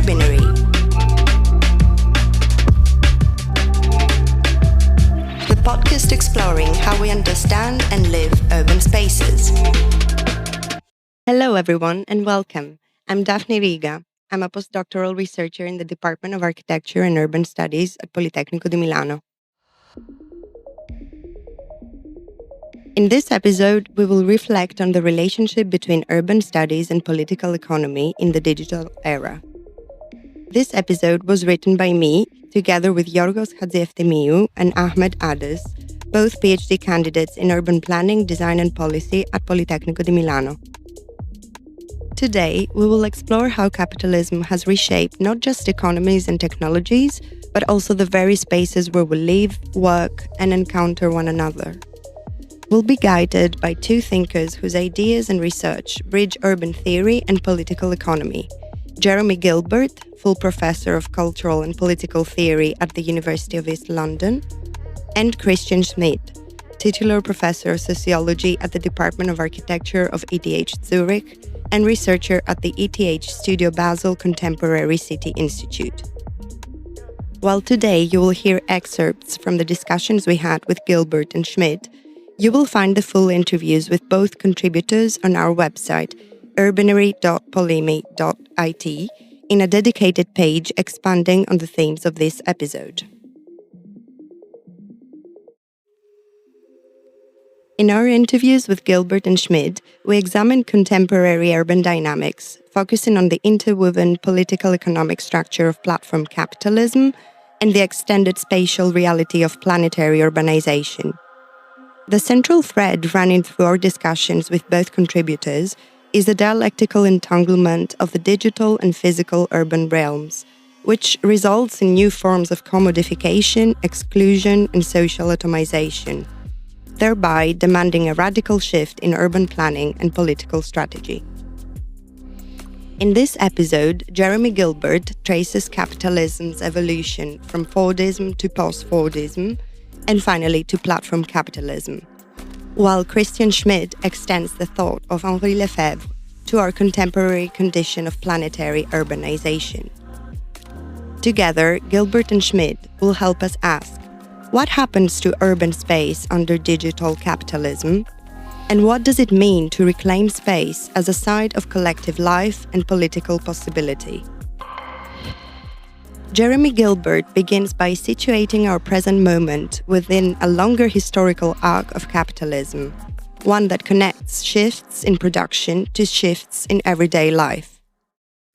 Urbinary. The podcast exploring how we understand and live urban spaces. Hello everyone and welcome. I'm Daphne Riga. I'm a postdoctoral researcher in the Department of Architecture and Urban Studies at Politecnico di Milano. In this episode, we will reflect on the relationship between urban studies and political economy in the digital era. This episode was written by me, together with Yorgos Hadjieftimiou and Ahmed Ades, both PhD candidates in urban planning, design and policy at Politecnico di Milano. Today, we will explore how capitalism has reshaped not just economies and technologies, but also the very spaces where we live, work, and encounter one another. We'll be guided by two thinkers whose ideas and research bridge urban theory and political economy: Jeremy Gilbert, full professor of cultural and political theory at the University of East London, and Christian Schmid, titular professor of sociology at the Department of Architecture of ETH Zurich and researcher at the ETH Studio Basel Contemporary City Institute. While today you will hear excerpts from the discussions we had with Gilbert and Schmid, you will find the full interviews with both contributors on our website, urbinary.polimi.it, in a dedicated page expanding on the themes of this episode. In our interviews with Gilbert and Schmid, we examined contemporary urban dynamics, focusing on the interwoven political economic structure of platform capitalism and the extended spatial reality of planetary urbanisation. The central thread running through our discussions with both contributors is the dialectical entanglement of the digital and physical urban realms, which results in new forms of commodification, exclusion, and social atomization, thereby demanding a radical shift in urban planning and political strategy. In this episode, Jeremy Gilbert traces capitalism's evolution from Fordism to post-Fordism, and finally to platform capitalism, while Christian Schmid extends the thought of Henri Lefebvre to our contemporary condition of planetary urbanization. Together, Gilbert and Schmid will help us ask, what happens to urban space under digital capitalism? And what does it mean to reclaim space as a site of collective life and political possibility? Jeremy Gilbert begins by situating our present moment within a longer historical arc of capitalism, one that connects shifts in production to shifts in everyday life.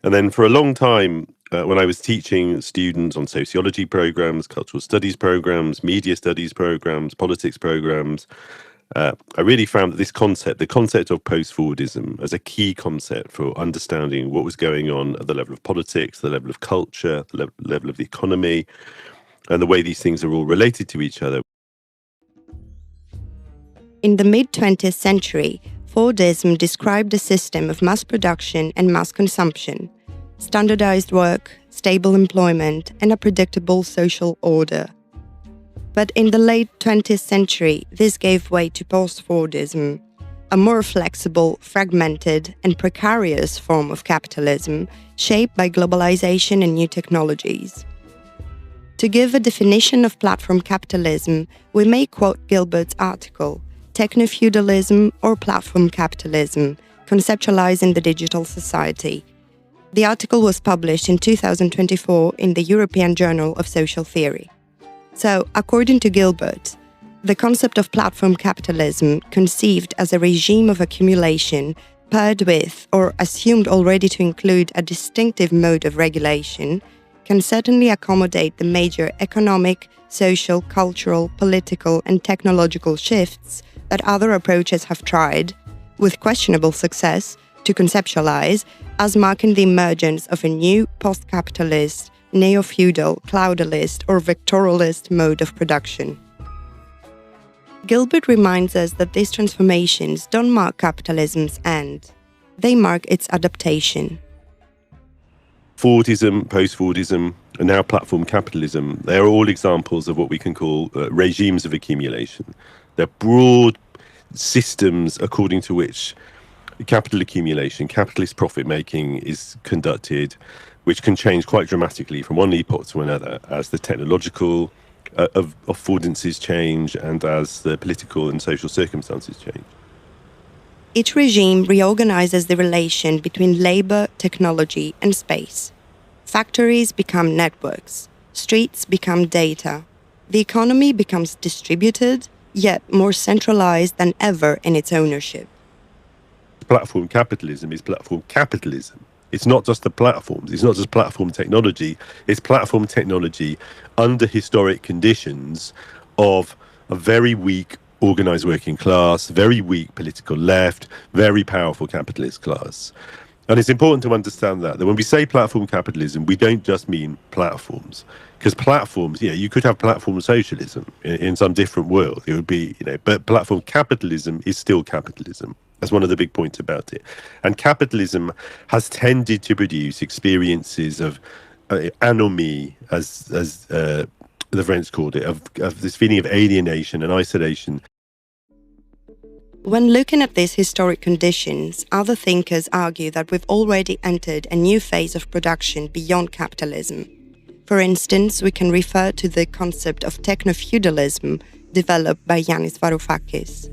And then for a long time, when I was teaching students on sociology programs, cultural studies programs, media studies programs, politics programs, I really found that this concept, the concept of post-Fordism, as a key concept for understanding what was going on at the level of politics, the level of culture, the level of the economy, and the way these things are all related to each other. In the mid-20th century, Fordism described a system of mass production and mass consumption, standardized work, stable employment, and a predictable social order. But in the late 20th century, this gave way to post-Fordism, a more flexible, fragmented, and precarious form of capitalism shaped by globalization and new technologies. To give a definition of platform capitalism, we may quote Gilbert's article, Techno-feudalism or Platform Capitalism, Conceptualizing the Digital Society. The article was published in 2024 in the European Journal of Social Theory. So, according to Gilbert, the concept of platform capitalism, conceived as a regime of accumulation, paired with, or assumed already to include, a distinctive mode of regulation, can certainly accommodate the major economic, social, cultural, political, and technological shifts that other approaches have tried, with questionable success, to conceptualize as marking the emergence of a new post-capitalist, neo-feudal, cloudalist, or vectoralist mode of production. Gilbert reminds us that these transformations don't mark capitalism's end. They mark its adaptation. Fordism, post-Fordism, and now platform capitalism, they are all examples of what we can call regimes of accumulation. They're broad systems according to which capital accumulation, capitalist profit making is conducted, which can change quite dramatically from one epoch to another as the technological affordances change and as the political and social circumstances change. Each regime reorganizes the relation between labor, technology, and space. Factories become networks, streets become data, the economy becomes distributed, yet more centralized than ever in its ownership. Platform capitalism is platform capitalism. It's not just the platforms, it's not just platform technology, it's platform technology under historic conditions of a very weak organised working class, very weak political left, very powerful capitalist class. And it's important to understand that when we say platform capitalism, we don't just mean platforms. Because platforms, you could have platform socialism in some different world. It would be, but platform capitalism is still capitalism. That's one of the big points about it. And capitalism has tended to produce experiences of anomie, as the French called it, of this feeling of alienation and isolation. When looking at these historic conditions, other thinkers argue that we've already entered a new phase of production beyond capitalism. For instance, we can refer to the concept of techno-feudalism developed by Yanis Varoufakis.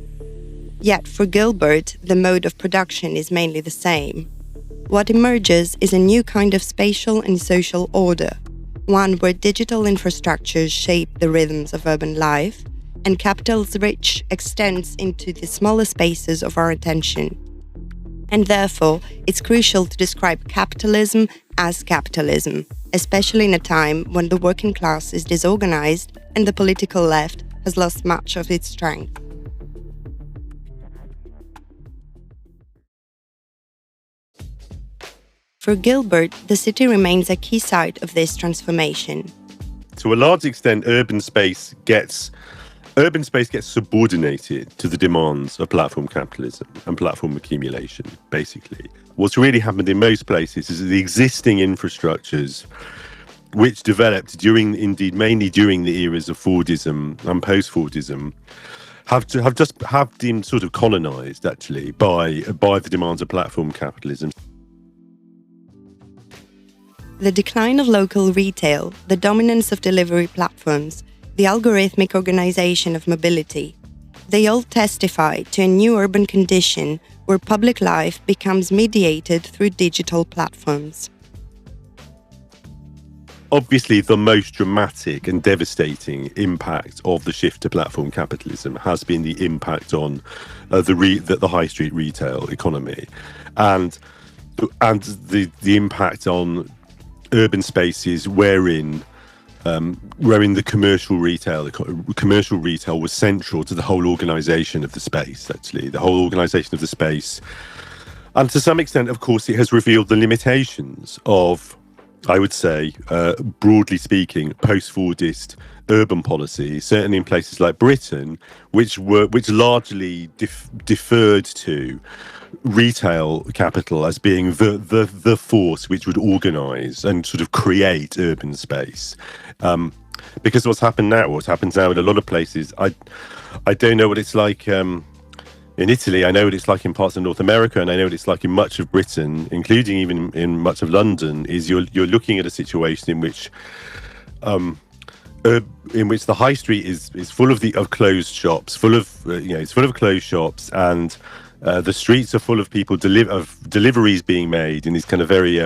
Yet, for Gilbert, the mode of production is mainly the same. What emerges is a new kind of spatial and social order, one where digital infrastructures shape the rhythms of urban life, and capital's reach extends into the smaller spaces of our attention. And therefore, it's crucial to describe capitalism as capitalism, especially in a time when the working class is disorganized and the political left has lost much of its strength. For Gilbert, the city remains a key site of this transformation. To a large extent, urban space gets subordinated to the demands of platform capitalism and platform accumulation, basically. What's really happened in most places is that the existing infrastructures, which developed mainly during the eras of Fordism and post-Fordism, have been sort of colonized, actually, by the demands of platform capitalism. The decline of local retail, the dominance of delivery platforms, the algorithmic organization of mobility, they all testify to a new urban condition where public life becomes mediated through digital platforms. Obviously, the most dramatic and devastating impact of the shift to platform capitalism has been the impact on the high street retail economy, and the impact on urban spaces wherein the commercial retail was central to the whole organisation of the space, actually, the whole organisation of the space. And to some extent, of course, it has revealed the limitations of, I would say, broadly speaking, post-Fordist urban policy, certainly in places like Britain, which largely deferred to retail capital as being the force which would organise and sort of create urban space. Because what happens now in a lot of places, I don't know what it's like in Italy. I know what it's like in parts of North America, and I know what it's like in much of Britain, including even in much of London. Is you're looking at a situation in which the high street is full of closed shops, it's full of closed shops, and the streets are full of people deliveries being made in this kind of very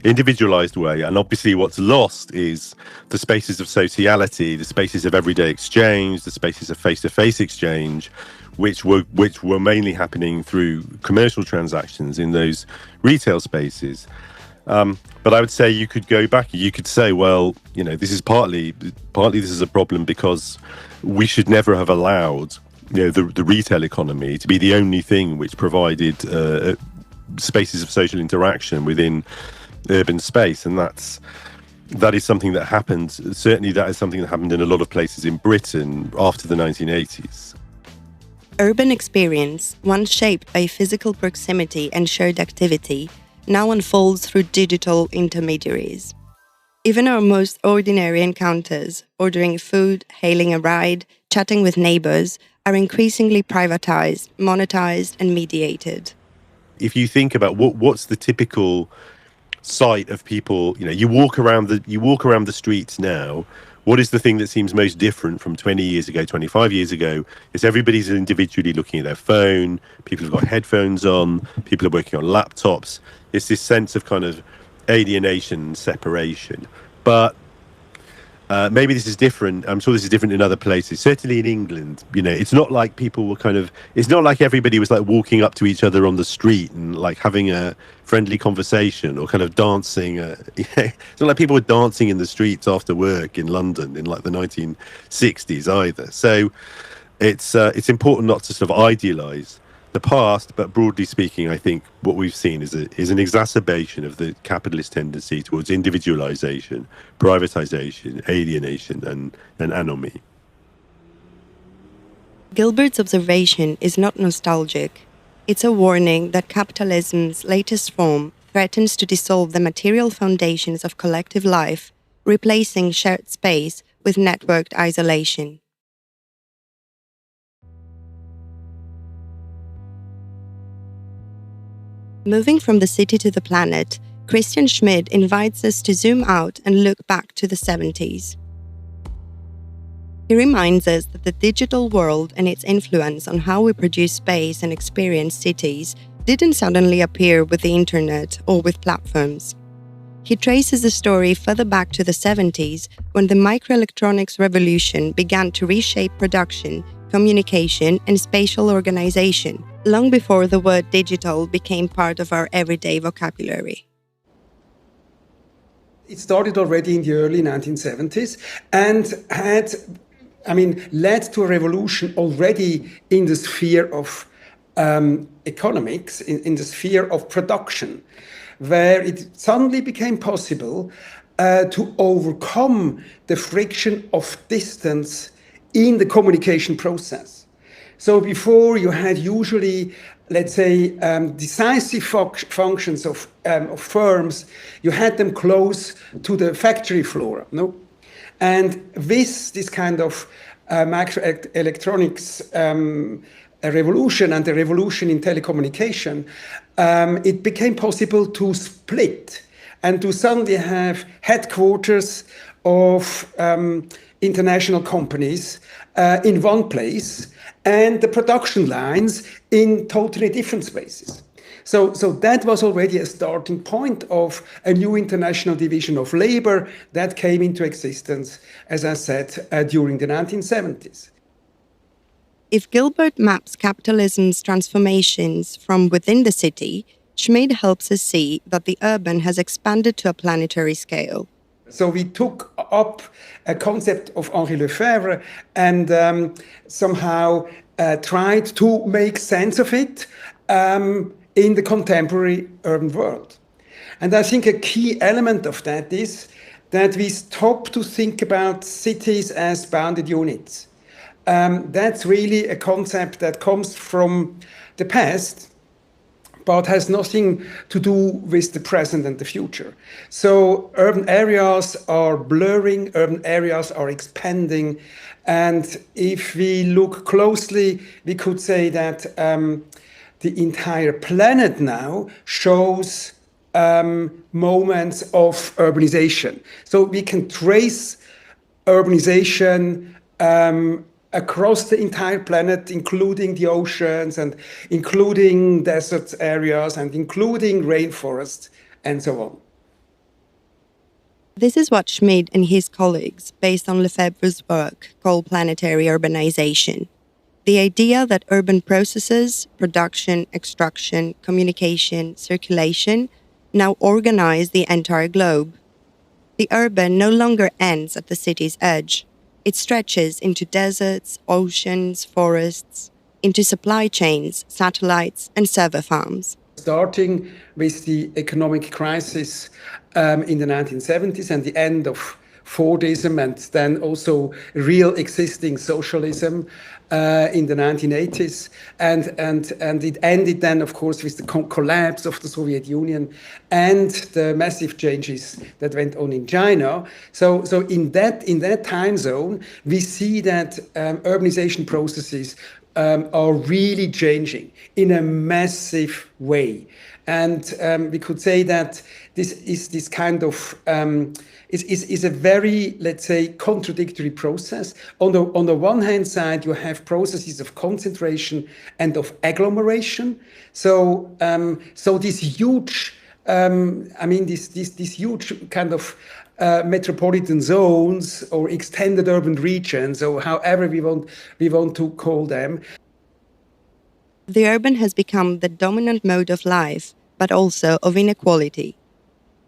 individualized way. And obviously what's lost is the spaces of sociality, the spaces of everyday exchange, the spaces of face-to-face exchange, which were mainly happening through commercial transactions in those retail spaces. But I would say you could go back, you could say, well, this is partly this is a problem because we should never have allowed the retail economy to be the only thing which provided spaces of social interaction within urban space. And that is something that happened. Certainly that is something that happened in a lot of places in Britain after the 1980s. Urban experience, once shaped by physical proximity and shared activity, now unfolds through digital intermediaries. Even our most ordinary encounters, ordering food, hailing a ride, chatting with neighbors, are increasingly privatized, monetized, and mediated. if you think about what's the typical sight of people, you walk around the streets now. What is the thing that seems most different from 20 years ago, 25 years ago? Is everybody's individually looking at their phone. People have got headphones on. People are working on laptops. It's this sense of kind of alienation, separation. But maybe this is different. I'm sure this is different in other places. Certainly in England, it's not like people were it's not like everybody was like walking up to each other on the street and like having a friendly conversation or kind of dancing. It's not like people were dancing in the streets after work in London in like the 1960s either. So it's important not to sort of idealize the past, but broadly speaking, I think what we've seen is an exacerbation of the capitalist tendency towards individualization, privatization, alienation, and anomie. Gilbert's observation is not nostalgic. It's a warning that capitalism's latest form threatens to dissolve the material foundations of collective life, replacing shared space with networked isolation. Moving from the city to the planet, Christian Schmid invites us to zoom out and look back to the 70s. He reminds us that the digital world and its influence on how we produce space and experience cities didn't suddenly appear with the internet or with platforms. He traces the story further back to the 70s, when the microelectronics revolution began to reshape production, communication, and spatial organization, long before the word digital became part of our everyday vocabulary. It started already in the early 1970s and led to a revolution already in the sphere of economics, in the sphere of production, where it suddenly became possible to overcome the friction of distance in the communication process. So before you had usually, let's say, decisive functions of firms, you had them close to the factory floor, no? And with this kind of microelectronics revolution and the revolution in telecommunication, it became possible to split and to suddenly have headquarters of international companies in one place and the production lines in totally different spaces. So that was already a starting point of a new international division of labor that came into existence, as I said, during the 1970s. If Gilbert maps capitalism's transformations from within the city, Schmid helps us see that the urban has expanded to a planetary scale. So we took up a concept of Henri Lefebvre and somehow tried to make sense of it in the contemporary urban world. And I think a key element of that is that we stop to think about cities as bounded units. That's really a concept that comes from the past, but has nothing to do with the present and the future. So urban areas are blurring, urban areas are expanding. And if we look closely, we could say that the entire planet now shows moments of urbanization. So we can trace urbanization across the entire planet, including the oceans and including desert areas and including rainforests and so on. This is what Schmid and his colleagues, based on Lefebvre's work, call planetary urbanization. The idea that urban processes, production, extraction, communication, circulation, now organize the entire globe. The urban no longer ends at the city's edge. It stretches into deserts, oceans, forests, into supply chains, satellites, and server farms. Starting with the economic crisis in the 1970s and the end of Fordism and then also real existing socialism in the 1980s. And it ended then, of course, with the collapse of the Soviet Union and the massive changes that went on in China. So in that time zone, we see that urbanization processes are really changing in a massive way. And we could say that this is this kind of is a very, let's say, contradictory process. On the one hand side, you have processes of concentration and of agglomeration. So this huge, this huge kind of metropolitan zones or extended urban regions, or however we want to call them. The urban has become the dominant mode of life, but also of inequality.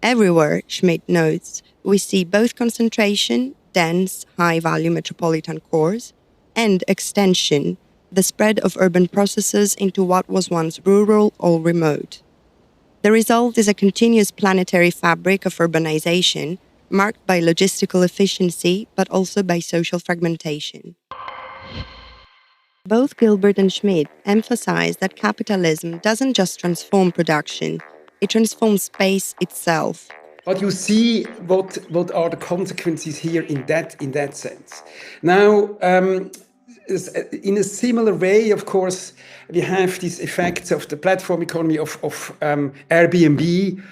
Everywhere, Schmid notes, we see both concentration, dense, high-value metropolitan cores, and extension, the spread of urban processes into what was once rural or remote. The result is a continuous planetary fabric of urbanization, marked by logistical efficiency, but also by social fragmentation. Both Gilbert and Schmid emphasize that capitalism doesn't just transform production, it transforms space itself. But you see what are the consequences here in that sense. Now, in a similar way, of course, we have these effects of the platform economy of Airbnb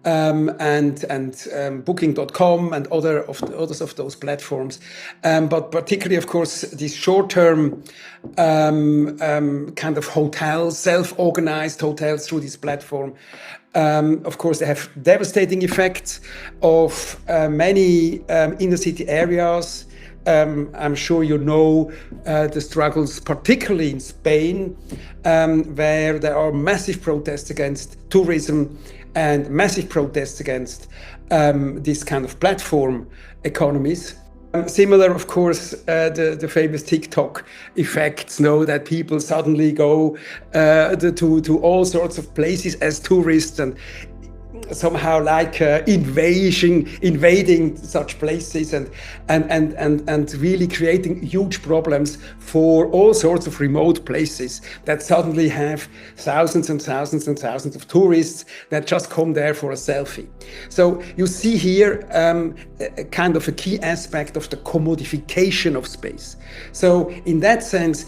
and Booking.com and others of those platforms, but particularly, of course, these short-term kind of hotels, self-organized hotels through this platform. Of course, they have devastating effects of many inner city areas. I'm sure you know the struggles, particularly in Spain, where there are massive protests against tourism and massive protests against this kind of platform economies. Similar, of course, the famous TikTok effects, that people suddenly go to all sorts of places as tourists and somehow like invading such places and really creating huge problems for all sorts of remote places that suddenly have thousands and thousands and thousands of tourists that just come there for a selfie. So you see here a kind of a key aspect of the commodification of space. So in that sense,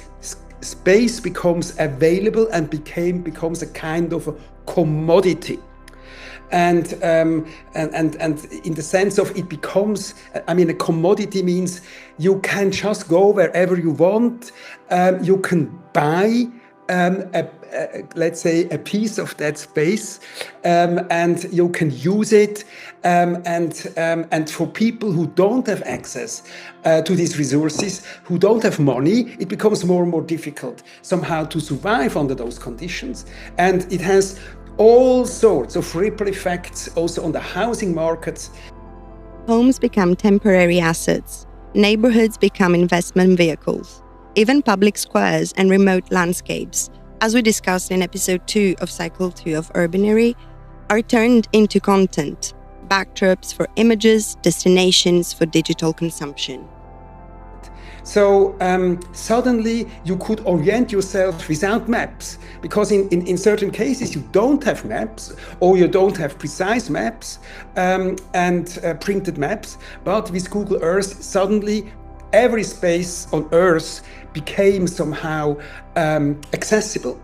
space becomes available and becomes a kind of a commodity. And in the sense of it becomes, a commodity means you can just go wherever you want. You can buy, let's say, a piece of that space, and you can use it. And for people who don't have access to these resources, who don't have money, it becomes more and more difficult somehow to survive under those conditions. And it has all sorts of ripple effects also on the housing markets. Homes become temporary assets, neighborhoods become investment vehicles, even public squares and remote landscapes, as we discussed in episode 2 of Cycle 2 of Urbanary, are turned into content, backdrops for images, destinations for digital consumption. So suddenly you could orient yourself without maps, because in certain cases you don't have maps or you don't have precise maps and printed maps, but with Google Earth suddenly every space on Earth became somehow accessible.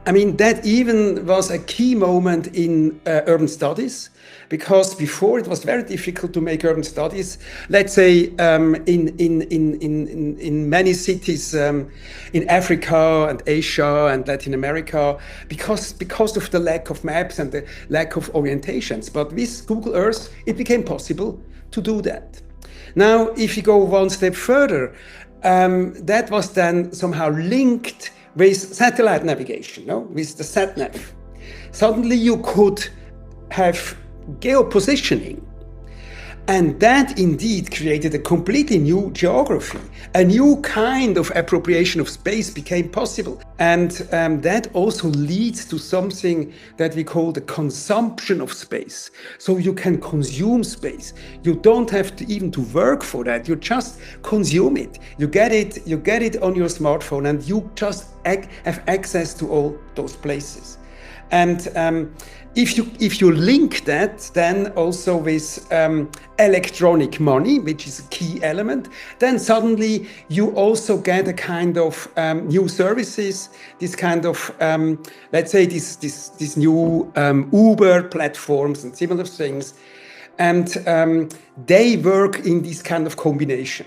That even was a key moment in urban studies, because before it was very difficult to make urban studies, let's say in many cities in Africa and Asia and Latin America, because of the lack of maps and the lack of orientations. But with Google Earth, it became possible to do that. Now, if you go one step further, that was then somehow linked with satellite navigation, with the sat-nav. Suddenly you could have geopositioning. And that indeed created a completely new geography. A new kind of appropriation of space became possible. And that also leads to something that we call the consumption of space. So you can consume space. You don't have to even to work for that. You just consume it. You get it on your smartphone and you just have access to all those places. And if you link that then also with electronic money, which is a key element, then suddenly you also get a kind of new services, this kind of let's say this new Uber platforms and similar things, and they work in this kind of combination.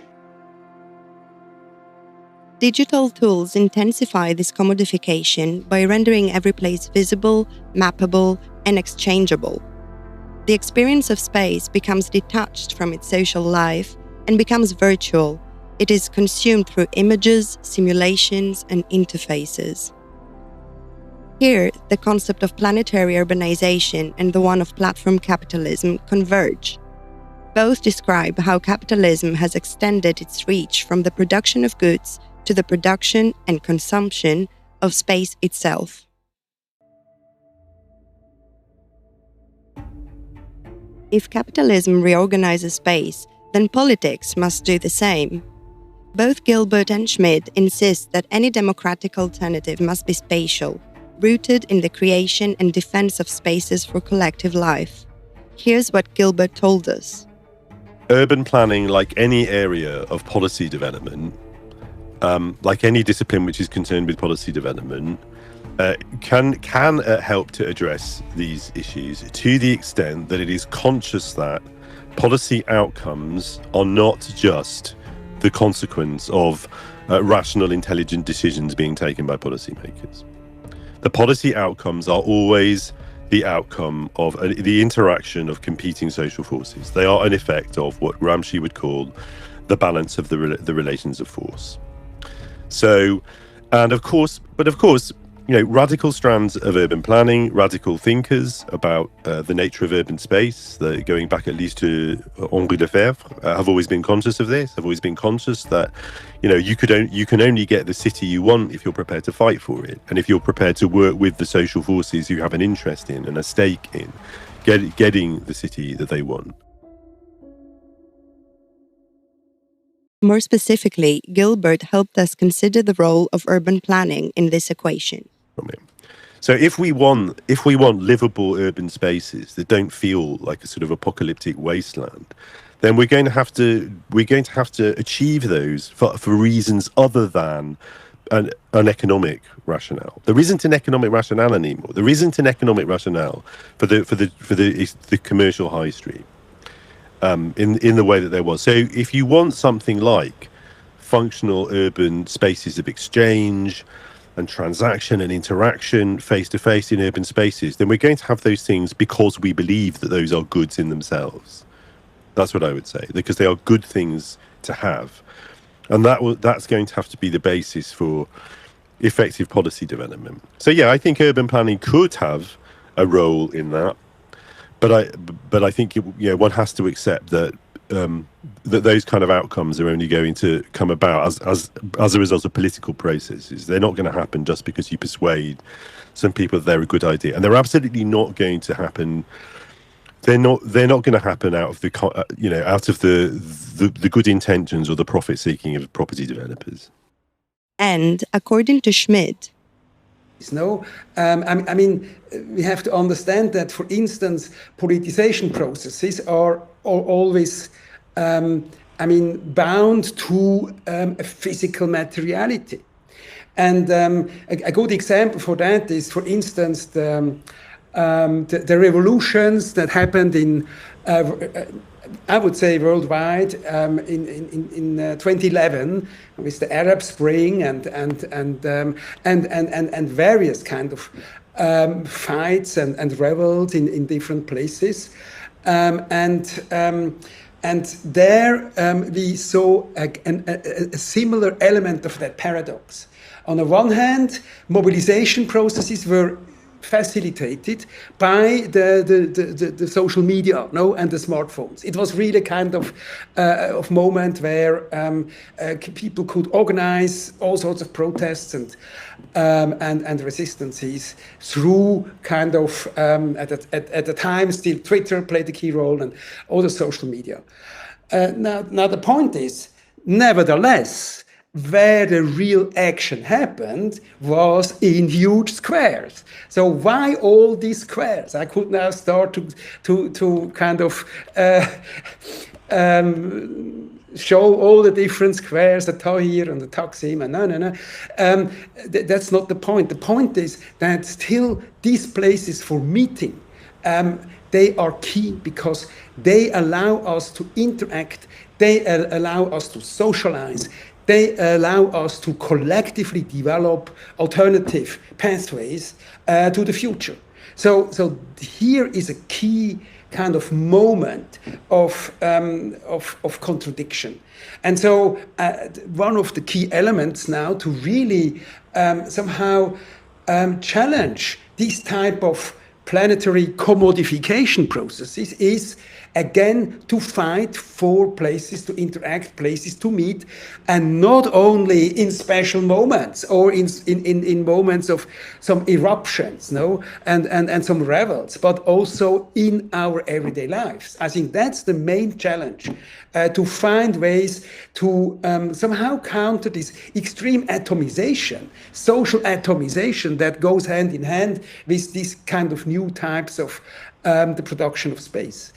Digital tools intensify this commodification by rendering every place visible, mappable, and exchangeable. The experience of space becomes detached from its social life and becomes virtual. It is consumed through images, simulations, and interfaces. Here, the concept of planetary urbanisation and the one of platform capitalism converge. Both describe how capitalism has extended its reach from the production of goods to the production and consumption of space itself. If capitalism reorganizes space, then politics must do the same. Both Gilbert and Schmid insist that any democratic alternative must be spatial, rooted in the creation and defense of spaces for collective life. Here's what Gilbert told us. Urban planning, like any area of policy development, like any discipline which is concerned with policy development, can help to address these issues to the extent that it is conscious that policy outcomes are not just the consequence of rational, intelligent decisions being taken by policymakers. The policy outcomes are always the outcome of the interaction of competing social forces. They are an effect of what Gramsci would call the balance of the relations of force. So, of course, radical strands of urban planning, radical thinkers about the nature of urban space, going back at least to Henri Lefebvre, have always been conscious of this, have always been conscious that, you can only get the city you want if you're prepared to fight for it, and if you're prepared to work with the social forces you have an interest in and a stake in getting the city that they want. More specifically, Gilbert helped us consider the role of urban planning in this equation. So if we want livable urban spaces that don't feel like a sort of apocalyptic wasteland, then we're going to have to achieve those for reasons other than an economic rationale. There isn't an economic rationale anymore. There isn't an economic rationale for the commercial high street. In the way that there was. So if you want something like functional urban spaces of exchange and transaction and interaction face-to-face in urban spaces, then we're going to have those things because we believe that those are goods in themselves. That's what I would say, because they are good things to have. And that's going to have to be the basis for effective policy development. So yeah, I think urban planning could have a role in that. But I think one has to accept that that those kind of outcomes are only going to come about as a result of political processes. They're not going to happen just because you persuade some people that they're a good idea, and they're absolutely not going to happen. They're not going to happen out of the good intentions or the profit seeking of property developers. And according to Schmid, No, I mean, we have to understand that, for instance, politicization processes are always, bound to a physical materiality. And a good example for that is, for instance, the revolutions that happened in, I would say, worldwide in 2011 with the Arab Spring and various kind of fights and revolts in different places, and there we saw a similar element of that paradox. On the one hand, mobilization processes were facilitated by the social media, and the smartphones. It was really kind of moment where people could organize all sorts of protests and resistances through kind of at the time still Twitter played a key role and all the social media. Now the point is, nevertheless, where the real action happened was in huge squares. So why all these squares? I could now start to kind of show all the different squares, the Tahrir and the Taksim, and no. That's not the point. The point is that still these places for meeting, they are key because they allow us to interact, they allow us to socialize, they allow us to collectively develop alternative pathways to the future. So here is a key kind of moment of contradiction. And so one of the key elements now to really somehow challenge these type of planetary commodification processes is again to fight for places to interact, places to meet, and not only in special moments or in moments of some eruptions, and some revels, but also in our everyday lives. I think that's the main challenge, to find ways to somehow counter this extreme atomization, social atomization that goes hand in hand with these kind of new types of the production of space.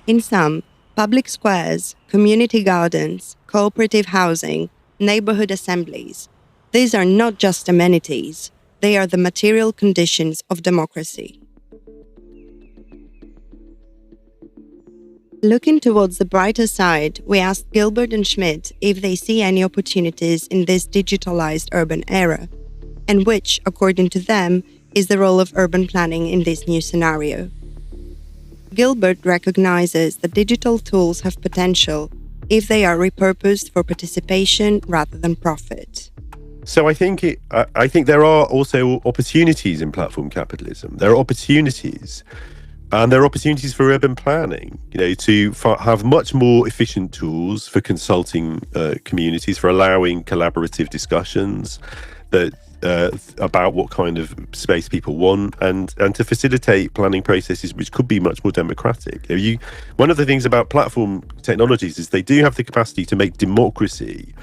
In sum, public squares, community gardens, cooperative housing, neighborhood assemblies, these are not just amenities, they are the material conditions of democracy. Looking towards the brighter side, we asked Gilbert and Schmid if they see any opportunities in this digitalized urban era, and which, according to them, is the role of urban planning in this new scenario. Gilbert recognizes that digital tools have potential if they are repurposed for participation rather than profit. So I think there are also opportunities in platform capitalism. There are opportunities, and there are opportunities for urban planning. To have much more efficient tools for consulting communities, for allowing collaborative discussions that. About what kind of space people want, and to facilitate planning processes which could be much more democratic. One of the things about platform technologies is they do have the capacity to make democracy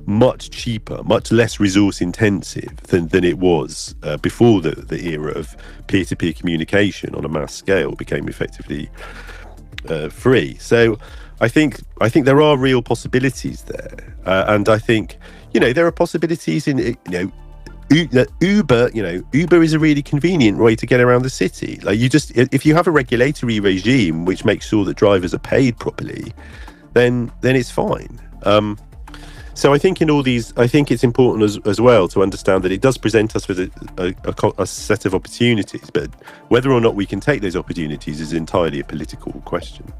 much cheaper, much less resource intensive than it was before the era of peer-to-peer communication on a mass scale became effectively free. So I think there are real possibilities there, and I think there are possibilities in Uber is a really convenient way to get around the city. Like if you have a regulatory regime which makes sure that drivers are paid properly, then it's fine. So I think in all these, I think it's important as well to understand that it does present us with a set of opportunities, but whether or not we can take those opportunities is entirely a political question.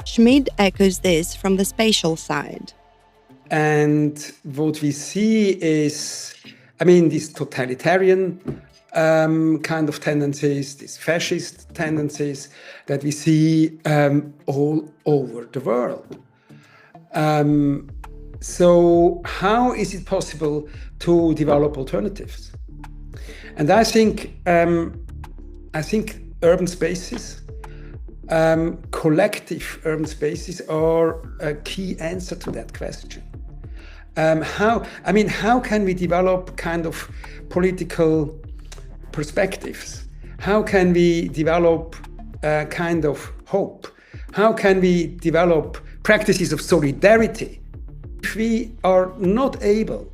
Schmid echoes this from the spatial side. And what we see is, these totalitarian kind of tendencies, these fascist tendencies that we see all over the world. So how is it possible to develop alternatives? And I think urban spaces, collective urban spaces are a key answer to that question. How can we develop kind of political perspectives? How can we develop kind of hope? How can we develop practices of solidarity? If we are not able,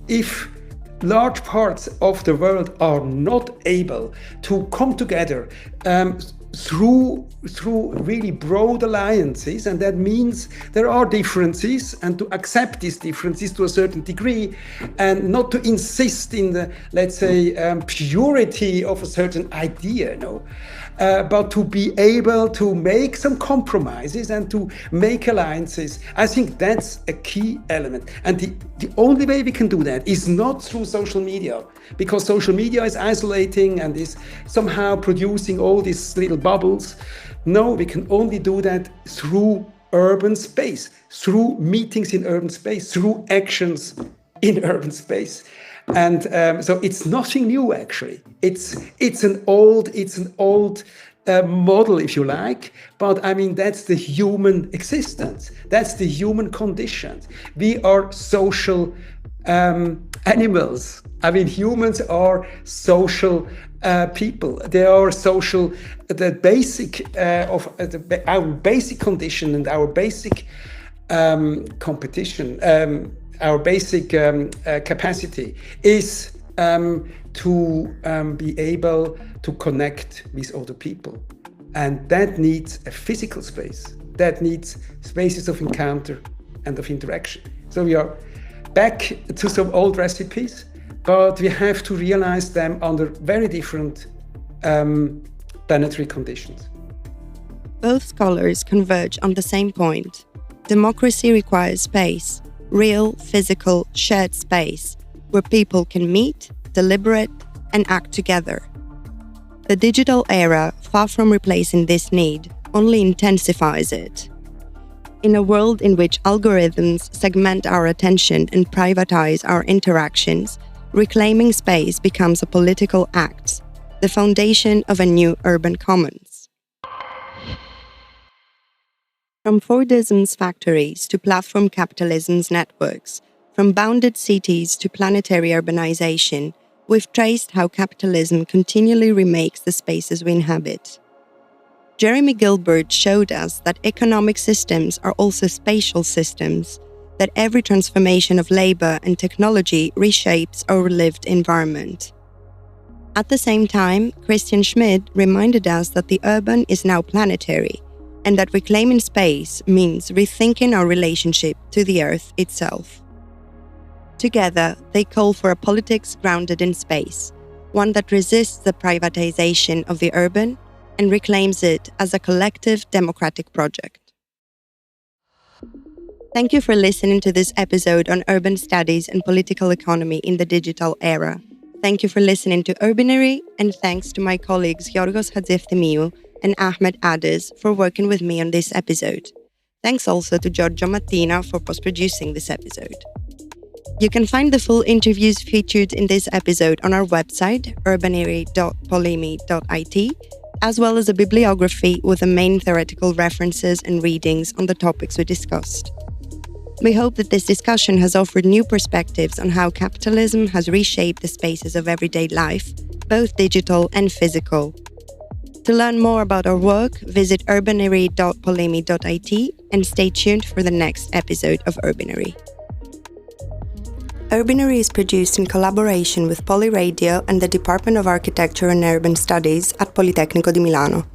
if large parts of the world are not able to come together through really broad alliances, and that means there are differences, and to accept these differences to a certain degree, and not to insist in the, let's say, purity of a certain idea, but to be able to make some compromises and to make alliances. I think that's a key element. And the only way we can do that is not through social media, because social media is isolating and is somehow producing all these little bubbles. No, we can only do that through urban space, through meetings in urban space, through actions in urban space. And so it's nothing new, actually. It's an old model, if you like, but I mean, that's the human existence. That's the human condition. We are social animals. I mean, humans are social people. They are social. The basic of our basic condition and our basic competition, our basic capacity is to be able to connect with other people. And that needs a physical space. That needs spaces of encounter and of interaction. So we are back to some old recipes, but we have to realize them under very different planetary conditions. Both scholars converge on the same point. Democracy requires space, real, physical, shared space, where people can meet, deliberate, and act together. The digital era, far from replacing this need, only intensifies it. In a world in which algorithms segment our attention and privatize our interactions, reclaiming space becomes a political act, the foundation of a new urban commons. From Fordism's factories to Platform Capitalism's networks, from bounded cities to planetary urbanization, we've traced how capitalism continually remakes the spaces we inhabit. Jeremy Gilbert showed us that economic systems are also spatial systems, that every transformation of labor and technology reshapes our lived environment. At the same time, Christian Schmid reminded us that the urban is now planetary, and that reclaiming space means rethinking our relationship to the Earth itself. Together, they call for a politics grounded in space, one that resists the privatization of the urban and reclaims it as a collective democratic project. Thank you for listening to this episode on urban studies and political economy in the digital era. Thank you for listening to Urbinary, and thanks to my colleagues Yorgos Hadzeftimiou and Ahmed Ades for working with me on this episode. Thanks also to Giorgio Mattina for post-producing this episode. You can find the full interviews featured in this episode on our website, urbinary.polemi.it, as well as a bibliography with the main theoretical references and readings on the topics we discussed. We hope that this discussion has offered new perspectives on how capitalism has reshaped the spaces of everyday life, both digital and physical. To learn more about our work, visit urbinary.polemi.it and stay tuned for the next episode of Urbinary. Urbinary is produced in collaboration with Polyradio and the Department of Architecture and Urban Studies at Politecnico di Milano.